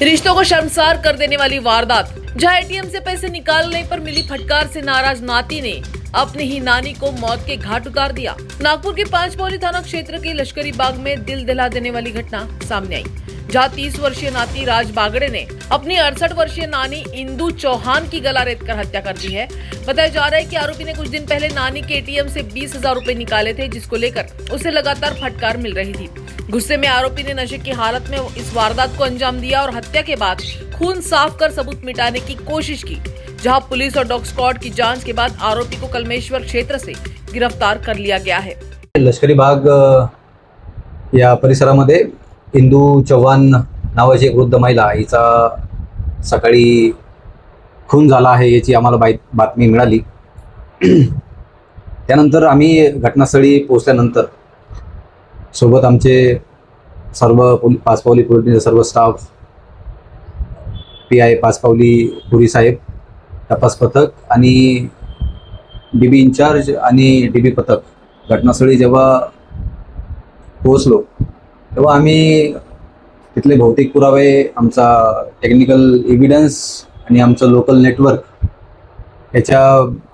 रिश्तों को शर्मसार कर देने वाली वारदात, जहां एटीएम से पैसे निकालने पर मिली फटकार से नाराज नाती ने अपनी ही नानी को मौत के घाट उतार दिया। नागपुर के पांचपौली थाना क्षेत्र के लश्करी बाग में दिल दहला देने वाली घटना सामने आई, जहां 30 वर्षीय नाती राज बागड़े ने अपनी 68 वर्षीय नानी इंदू चौहान की गला रेतकर हत्या कर दी है। बताया जा रहा है कि आरोपी ने कुछ दिन पहले नानी के एटीएम से 20,000 रुपए निकाले थे, जिसको लेकर उसे लगातार फटकार मिल रही थी। गुस्से में आरोपी ने नशे की हालत में इस वारदात को अंजाम दिया और हत्या के बाद खून साफ कर सबूत मिटाने की कोशिश की, जहां पुलिस और डॉग स्क्वाड की जांच के बाद आरोपी को कलमेश्वर क्षेत्र से गिरफ्तार कर लिया गया है। लष्करी बाग या परिसरामध्ये इंदू चव्हाण नावाची एक वृद्ध महिला, हिचा सकाळी खून झाला आहे याची आम्हाला बातमी मिळाली। त्यानंतर आम्ही घटनास्थळी पोहोचल्यानंतर सोबत आमचे सर्व पाचपावली पोलिसांचे सर्व स्टाफ, PI पाचपावली पुरी साहेब, तपास पथक आणि DB इंचार्ज आणि DB पथक घटनास्थळी जेव्हा पोहोचलो तेव्हा आम्ही तिथले भौतिक पुरावे, आमचा टेक्निकल एव्हिडन्स आणि आमचं लोकल नेटवर्क याच्या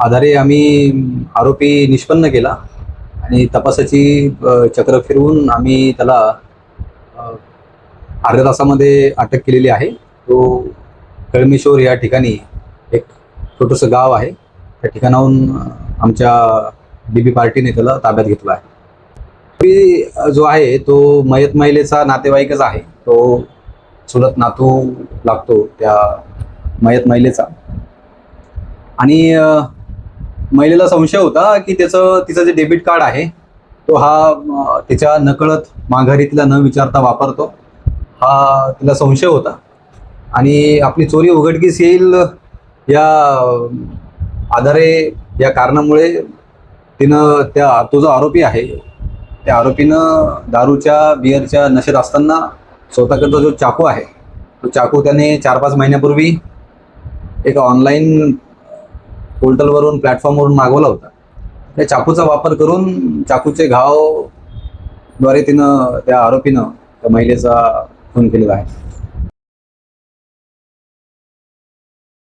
आधारे आम्ही आरोपी निष्पन्न केला आणि तपासाची चक्र फिरवून आम्ही त्याला अर्ध्या तासामध्ये अटक केलेली आहे। तो कळमेश्वर या ठिकाणी एक छोटंसं गाव आहे, त्या ठिकाणाहून आमच्या DB पार्टीने त्याला ताब्यात घेतला आहे। जो आहे तो मयत महिलेचा नातेवाईकच आहे, तो चुलत नातू लागतो त्या मयत महिलेचा। आणि महिलेला संशय होता की तिचं जे डेबिट कार्ड आहे तो हा तिच्या नकळत माघारी तिला न विचारता वापरतो, हा तिला संशय होता। आणि आपली चोरी उघडकीस येईल या आधारे, या कारणामुळे तिनं तो जो आरोपी आहे त्या आरोपीनं दारूच्या बिअरच्या नशेत असताना स्वतःकडचा जो चाकू आहे तो चाकू त्याने 4-5 महिन्यापूर्वी एक ऑनलाईन पोर्टलवरून, प्लॅटफॉर्मवरून मागवला होता। त्या चाकूचा वापर करून चाकूचे घाव द्वारे त्या आरोपीनं त्या महिलेचा खून केलेला आहे।